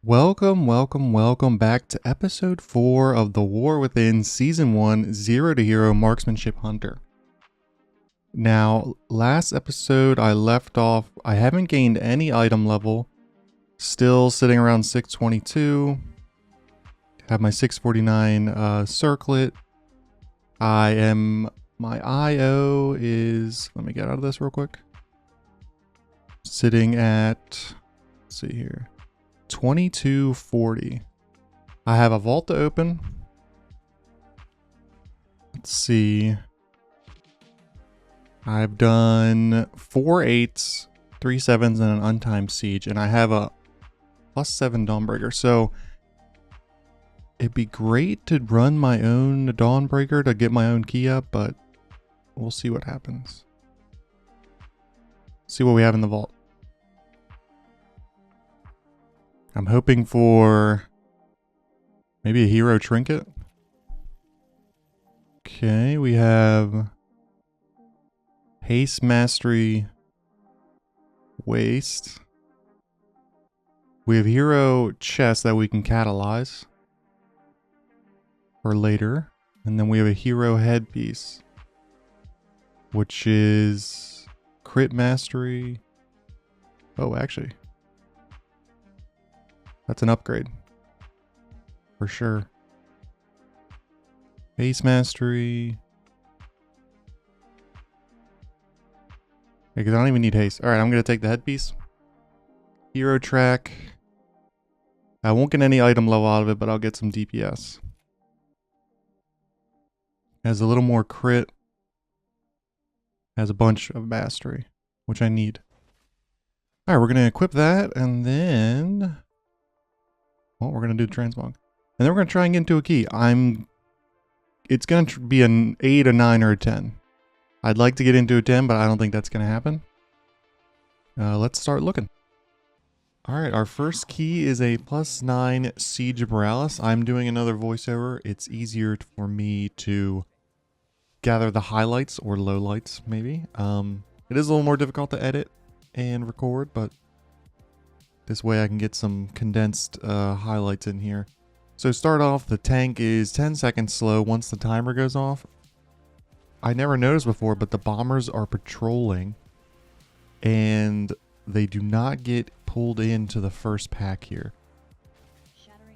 Welcome back to episode 4 of The War Within Season 1 Zero to Hero Marksmanship Hunter. Now, last episode I left off, I haven't gained any item level, still sitting around 622, have my 649 circlet. My IO is, let me get out of this real quick, sitting at, let's see here, 2240. I have a vault to open. Let's see. I've done 4 8s, 3 7s, and an untimed siege, and I have a +7 Dawnbreaker. So it'd be great to run my own Dawnbreaker to get my own key up, but we'll see what happens. See what we have in the vault. I'm hoping for maybe a hero trinket. Okay, we have haste mastery waste. We have hero chest that we can catalyze for later. And then we have a hero headpiece, which is crit mastery. Oh, actually, that's an upgrade for sure. Haste mastery. Because I don't even need haste. Alright, I'm going to take the headpiece. Hero track. I won't get any item level out of it, but I'll get some DPS. Has a little more crit. Has a bunch of mastery, which I need. Alright, we're going to equip that, and then well, we're going to do the transmog. And then we're going to try and get into a key. It's going to be an 8, a 9, or a 10. I'd like to get into a 10, but I don't think that's going to happen. Let's start looking. Alright, our first key is a +9 Siege of Boralus. I'm doing another voiceover. It's easier for me to gather the highlights or lowlights, maybe. It is a little more difficult to edit and record, but this way I can get some condensed highlights in here. So start off, the tank is 10 seconds slow once the timer goes off. I never noticed before, but the bombers are patrolling and they do not get pulled into the first pack here.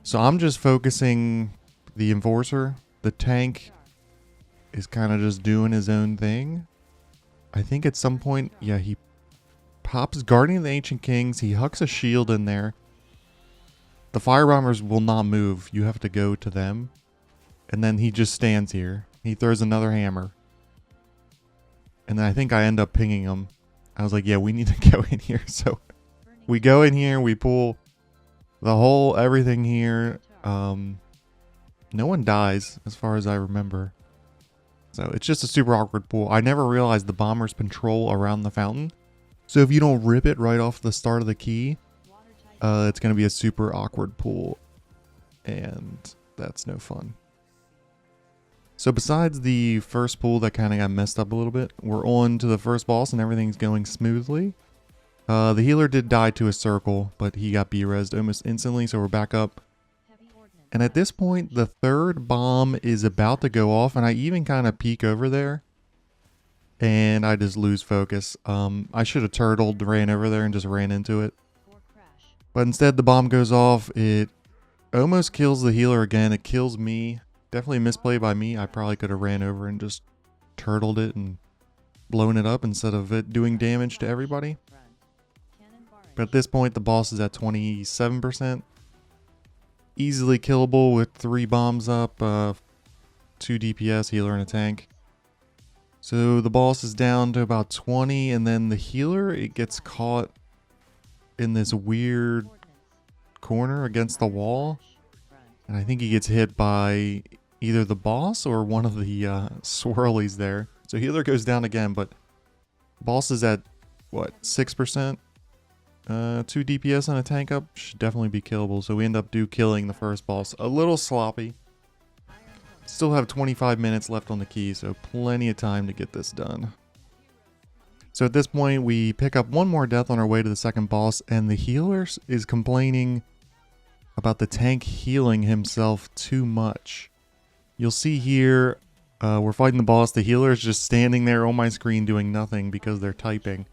So I'm just focusing the enforcer. The tank is kind of just doing his own thing. I think at some point, yeah, he pops Guardian of the Ancient Kings. He hucks a shield in there. The firebombers will not move. You have to go to them. And then he just stands here. He throws another hammer. And then I think I end up pinging him. I was like, yeah, we need to go in here. So we go in here. We pull the whole everything here. No one dies as far as I remember. So it's just a super awkward pull. I never realized the bombers patrol around the fountain. So if you don't rip it right off the start of the key, it's going to be a super awkward pull. And that's no fun. So besides the first pull that kind of got messed up a little bit, we're on to the first boss and everything's going smoothly. The healer did die to a circle, but he got B-resed almost instantly, so we're back up. And at this point, the third bomb is about to go off, and I even kind of peek over there. And I just lose focus. I should have turtled, ran over there, and just ran into it. But instead, the bomb goes off. It almost kills the healer again. It kills me. Definitely a misplay by me. I probably could have ran over and just turtled it and blown it up instead of it doing damage to everybody. But at this point, the boss is at 27%. Easily killable with 3 bombs up, 2 DPS, healer, and a tank. So the boss is down to about 20, and then the healer, it gets caught in this weird corner against the wall. And I think he gets hit by either the boss or one of the swirlies there. So healer goes down again, but boss is at, what, 6%? 2 DPS and a tank up should definitely be killable. So we end up killing the first boss. A little sloppy. Still have 25 minutes left on the key, so plenty of time to get this done. So at this point, we pick up one more death on our way to the second boss, and the healer is complaining about the tank healing himself too much. You'll see here, we're fighting the boss. The healer is just standing there on my screen doing nothing because they're typing.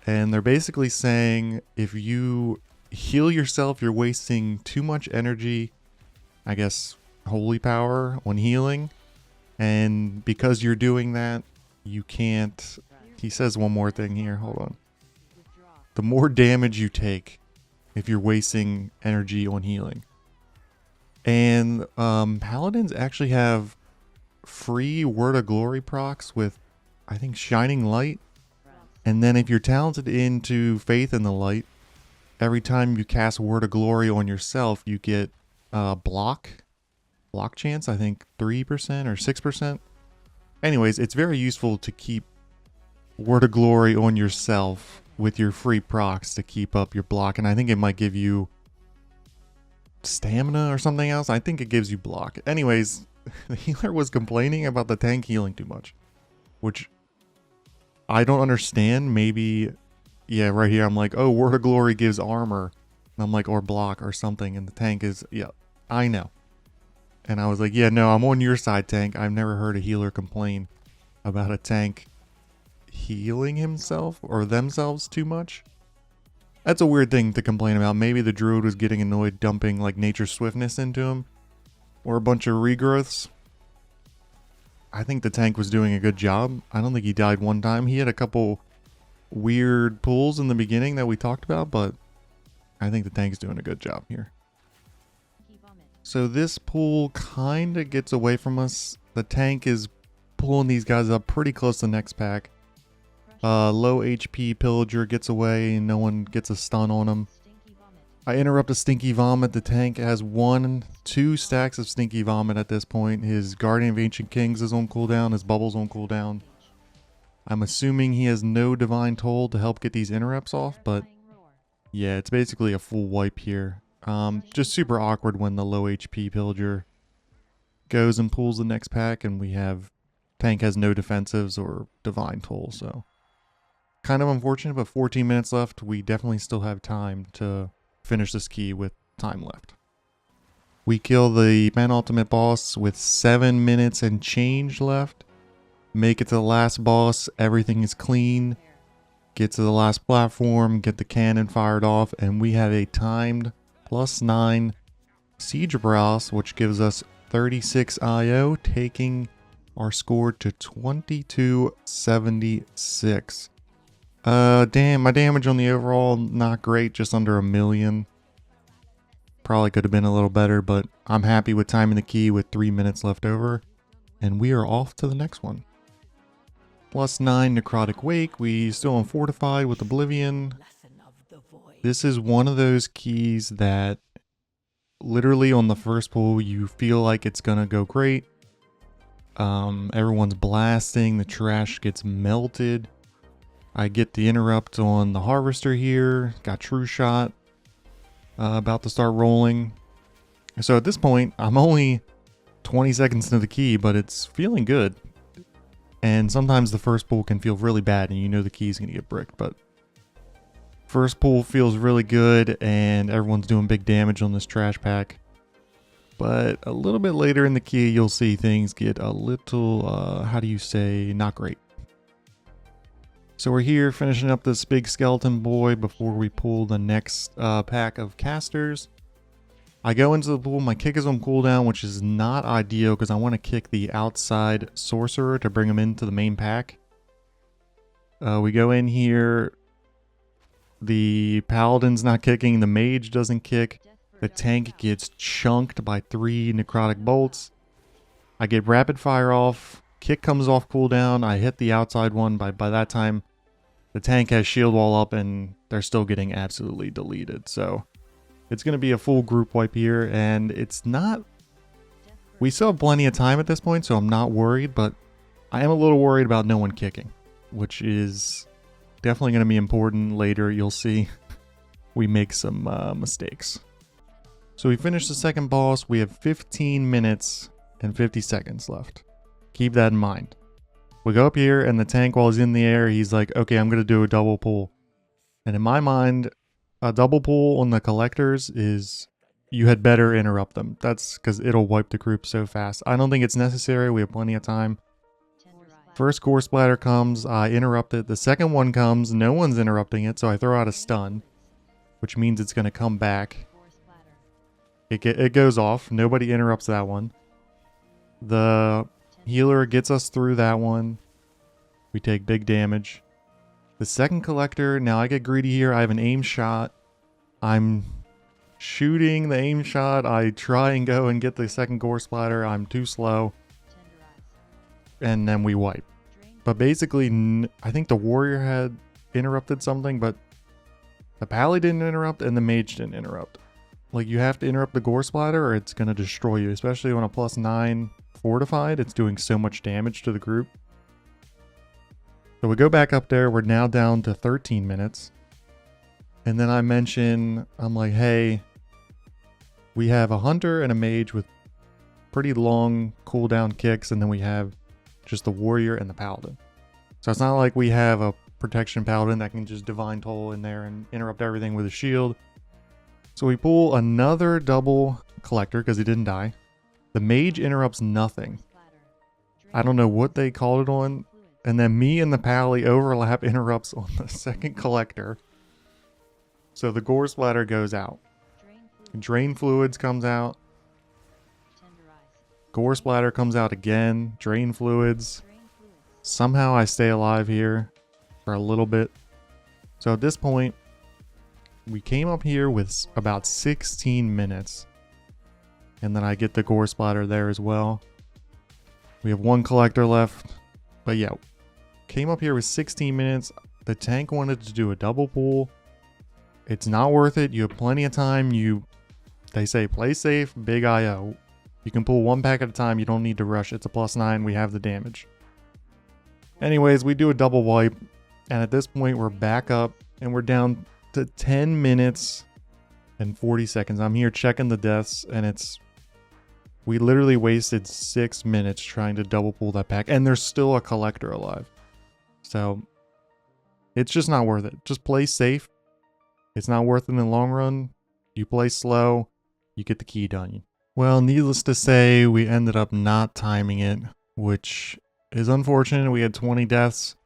And they're basically saying if you heal yourself, you're wasting too much energy, I guess holy power, on healing. And because you're doing that, you can't... He says one more thing here. Hold on. The more damage you take if you're wasting energy on healing. And paladins actually have free Word of Glory procs with, I think, Shining Light. And then if you're talented into Faith in the Light, every time you cast Word of Glory on yourself, you get block chance, I think 3% or 6%. Anyways, it's very useful to keep Word of Glory on yourself with your free procs to keep up your block. And I think it might give you stamina or something else. I think it gives you block. Anyways, the healer was complaining about the tank healing too much, which I don't understand. Maybe, yeah, right here I'm like, oh, Word of Glory gives armor. And I'm like, or block or something. And the tank is, yeah, I know. And I was like, yeah, no, I'm on your side, tank. I've never heard a healer complain about a tank healing himself or themselves too much. That's a weird thing to complain about. Maybe the druid was getting annoyed dumping like nature swiftness into him or a bunch of regrowths. I think the tank was doing a good job. I don't think he died one time. He had a couple weird pulls in the beginning that we talked about, but I think the tank's doing a good job here. So this pull kind of gets away from us. The tank is pulling these guys up pretty close to the next pack. Low HP pillager gets away and no one gets a stun on him. I interrupt a Stinky Vomit. The tank has 2 stacks of Stinky Vomit at this point. His Guardian of Ancient Kings is on cooldown. His Bubble's on cooldown. I'm assuming he has no Divine Toll to help get these interrupts off, but yeah, it's basically a full wipe here. Just super awkward when the low HP pillager goes and pulls the next pack and we have tank has no defensives or Divine Toll, so kind of unfortunate, but 14 minutes left. We definitely still have time to finish this key with time left. We kill the penultimate boss with 7 minutes and change left. Make it to the last boss. Everything is clean. Get to the last platform. Get the cannon fired off. And we have a timed +9 Siege of Boralus, which gives us 36 IO, taking our score to 2276. Damn, my damage on the overall, not great, just under 1 million. Probably could have been a little better, but I'm happy with timing the key with 3 minutes left over. And we are off to the next one. +9 Necrotic Wake, we still on Fortified with Oblivion. This is one of those keys that literally on the first pull, you feel like it's gonna go great. Everyone's blasting, the trash gets melted. I get the interrupt on the Harvester here, got True Shot, about to start rolling. So at this point, I'm only 20 seconds into the key, but it's feeling good. And sometimes the first pull can feel really bad and you know the key's gonna get bricked, but first pull feels really good and everyone's doing big damage on this trash pack. But a little bit later in the key, you'll see things get a little, how do you say, not great. So we're here finishing up this big skeleton boy before we pull the next pack of casters. I go into the pool, my kick is on cooldown, which is not ideal because I want to kick the outside sorcerer to bring him into the main pack. We go in here, the paladin's not kicking, the mage doesn't kick, the tank gets chunked by 3 necrotic bolts. I get rapid fire off, kick comes off cooldown, I hit the outside one, by that time the tank has shield wall up and they're still getting absolutely deleted. So it's going to be a full group wipe here, and it's not... We still have plenty of time at this point, so I'm not worried, but I am a little worried about no one kicking, which is definitely going to be important later. You'll see we make some mistakes. So we finished the second boss. We have 15 minutes and 50 seconds left. Keep that in mind. We go up here, and the tank, while he's in the air, he's like, okay, I'm going to do a double pull. And in my mind, a double pull on the collectors is you had better interrupt them. That's because it'll wipe the group so fast. I don't think it's necessary. We have plenty of time. First core splatter comes, I interrupt it. The second one comes, no one's interrupting it, so I throw out a stun, which means it's going to come back. It goes off. Nobody interrupts that one. The healer gets us through that one. We take big damage. The second collector, now I get greedy here. I have an aim shot. I'm shooting the aim shot. I try and go and get the second gore splatter. I'm too slow. And then we wipe. But basically, I think the warrior had interrupted something, but the pally didn't interrupt and the mage didn't interrupt. Like, you have to interrupt the gore splatter or it's going to destroy you, especially on a +9 fortified. It's doing so much damage to the group. So we go back up there. We're now down to 13 minutes. And then I mention, I'm like, hey, we have a hunter and a mage with pretty long cooldown kicks, and then we have just the warrior and the paladin. So it's not like we have a protection paladin that can just divine toll in there and interrupt everything with a shield. So we pull another double collector because he didn't die. The mage interrupts nothing. I don't know what they called it on. And then me and the pally overlap interrupts on the second collector. So the gore splatter goes out. Drain fluids comes out. Gore splatter comes out again. Drain fluids. Somehow I stay alive here for a little bit. So at this point, we came up here with about 16 minutes. And then I get the gore splatter there as well. We have one collector left. But yeah, came up here with 16 minutes. The tank wanted to do a double pull. It's not worth it. You have plenty of time. They say play safe, big IO. You can pull one pack at a time. You don't need to rush. It's a +9. We have the damage. Anyways, we do a double wipe. And at this point, we're back up. And we're down to 10 minutes and 40 seconds. I'm here checking the deaths. And we literally wasted 6 minutes trying to double pull that pack. And there's still a collector alive. So it's just not worth it. Just play safe. It's not worth it in the long run. You play slow. You get the key done. Well, needless to say, we ended up not timing it, which is unfortunate. We had 20 deaths.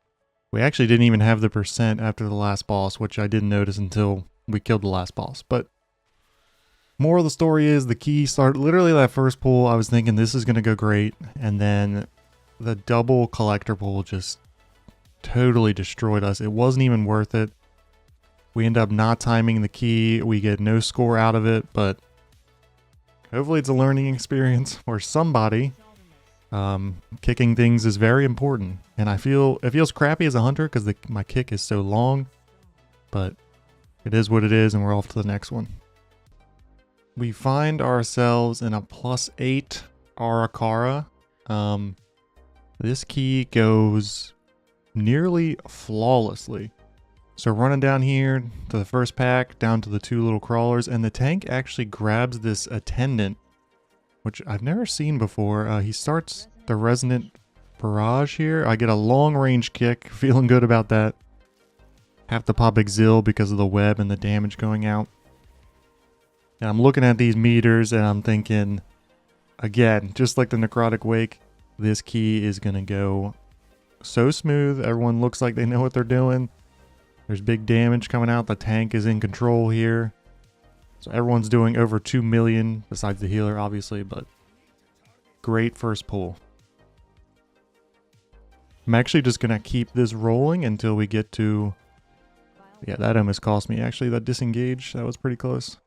We actually didn't even have the percent after the last boss, which I didn't notice until we killed the last boss. But moral of the story is the key started literally that first pull. I was thinking this is going to go great. And then the double collector pull just totally destroyed us. It wasn't even worth it. We end up not timing the key. We get no score out of it, but hopefully it's a learning experience for somebody. Kicking things is very important. And it feels crappy as a hunter because my kick is so long, but it is what it is, and we're off to the next one. We find ourselves in a +8 Ara-Kara. This key goes nearly flawlessly. So running down here to the first pack, down to the 2 little crawlers, and the tank actually grabs this attendant, which I've never seen before. He starts the resonant barrage here. I get a long range kick, feeling good about that. Have to pop exil because of the web and the damage going out. And I'm looking at these meters and I'm thinking, again, just like the Necrotic Wake, this key is going to go so smooth. Everyone looks like they know what they're doing. There's big damage coming out. The tank is in control here. So everyone's doing over 2 million, besides the healer, obviously, but great first pull. I'm actually just going to keep this rolling until we get to... Yeah, that almost cost me. Actually, that disengage, that was pretty close.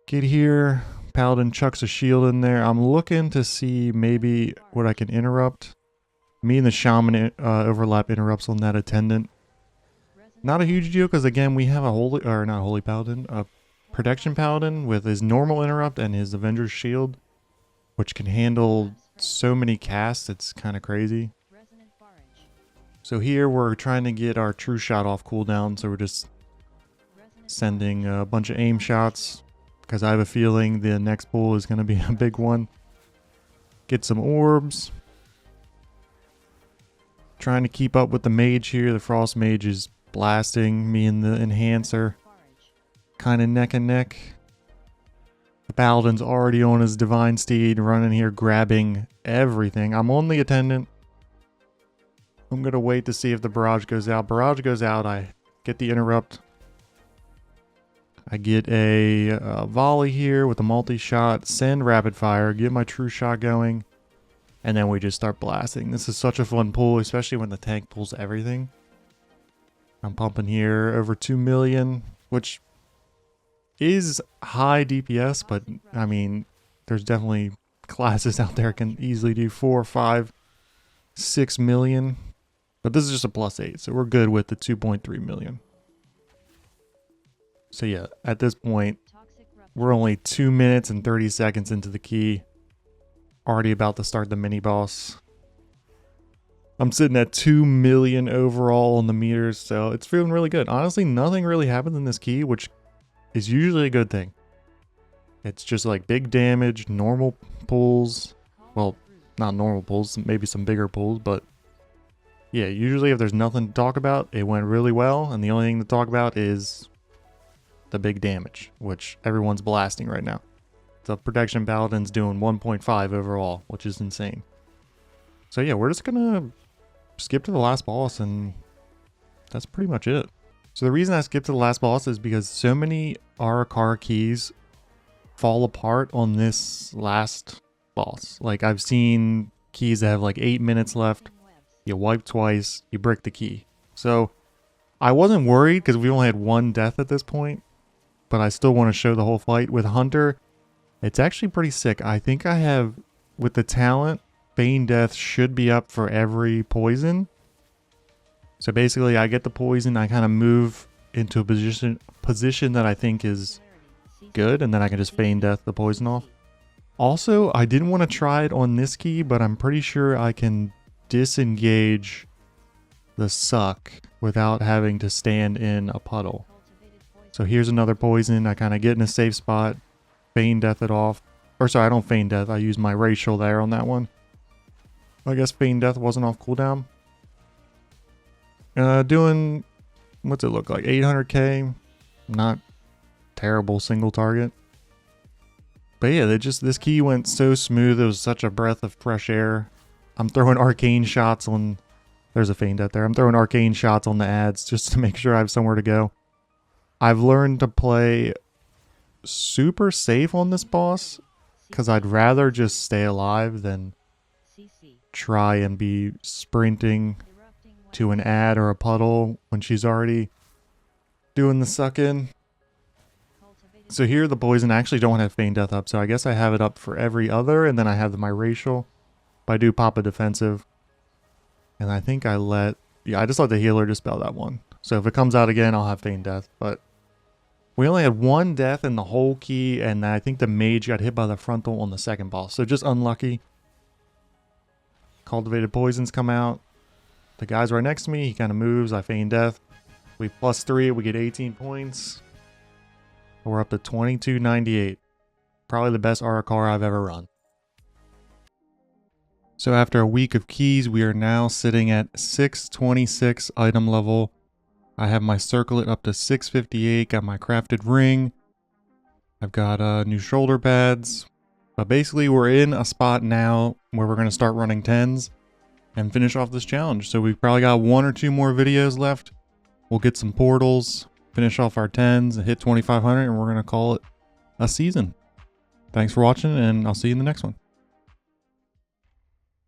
Get here. Paladin chucks a shield in there. I'm looking to see maybe what I can interrupt. Me and the shaman overlap interrupts on that attendant. Not a huge deal because, again, we have a protection paladin with his normal interrupt and his Avenger's shield, which can handle so many casts. It's kind of crazy. So here we're trying to get our true shot off cooldown, so we're just sending a bunch of aim shots because I have a feeling the next pull is going to be a big one. Get some orbs. Trying to keep up with the mage here. The frost mage is blasting me and the enhancer, kind of neck and neck. The Paladin's already on his Divine Steed, running here, grabbing everything. I'm on the Attendant. I'm going to wait to see if the Barrage goes out. Barrage goes out, I get the Interrupt. I get a volley here with a multi-shot, send rapid fire, get my true shot going, and then we just start blasting. This is such a fun pull, especially when the tank pulls everything. I'm pumping here over 2 million, which is high DPS, but I mean, there's definitely classes out there can easily do 4, 5, 6 million. But this is just a +8, so we're good with the 2.3 million. So yeah, at this point, we're only 2 minutes and 30 seconds into the key. Already about to start the mini boss. I'm sitting at 2 million overall on the meters, so it's feeling really good. Honestly, nothing really happens in this key, which is usually a good thing. It's just like big damage, normal pulls. Well, not normal pulls, maybe some bigger pulls, but yeah, usually if there's nothing to talk about, it went really well, and the only thing to talk about is the big damage, which everyone's blasting right now. The Protection Paladin's doing 1.5 overall, which is insane. So yeah, we're just gonna skip to the last boss, and that's pretty much it. So the reason I skipped to the last boss is because so many Ara-Kara keys fall apart on this last boss. Like, I've seen keys that have like 8 minutes left. You wipe twice, you break the key. So I wasn't worried because we only had 1 death at this point, but I still want to show the whole fight. With Hunter, it's actually pretty sick. I think I have, with the talent, Feign Death should be up for every poison. So basically I get the poison, I kind of move into a position that I think is good, and then I can just Feign Death the poison off. Also, I didn't want to try it on this key, but I'm pretty sure I can disengage the suck without having to stand in a puddle. So here's another poison. I kind of get in a safe spot, Feign Death it off. Or sorry, I don't Feign Death. I use my racial there on that one. I guess Feign Death wasn't off cooldown. Doing, what's it look like? 800k. Not terrible single target. But yeah, this key went so smooth. It was such a breath of fresh air. I'm throwing arcane shots on, there's a Feign Death there. I'm throwing arcane shots on the ads just to make sure I have somewhere to go. I've learned to play super safe on this boss because I'd rather just stay alive than try and be sprinting to an ad or a puddle when she's already doing the suck in. So here the poison, I actually don't have Feign Death up, so I guess I have it up for every other, and then I have my racial. But I do pop a defensive. And I think I just let the healer dispel that one. So if it comes out again, I'll have Feign Death. But we only had 1 death in the whole key, and I think the mage got hit by the frontal on the second boss. So just unlucky. Cultivated poisons come out. The guy's right next to me. He kind of moves. I Feign Death. We +3. We get 18 points. We're up to 2298. Probably the best Ara-Kara I've ever run. So after a week of keys, we are now sitting at 626 item level. I have my circlet up to 658. Got my crafted ring. I've got new shoulder pads. But basically we're in a spot now where we're going to start running 10s and finish off this challenge. So we've probably got 1 or 2 more videos left. We'll get some portals, finish off our 10s, and hit 2500, and we're going to call it a season. Thanks for watching, and I'll see you in the next one.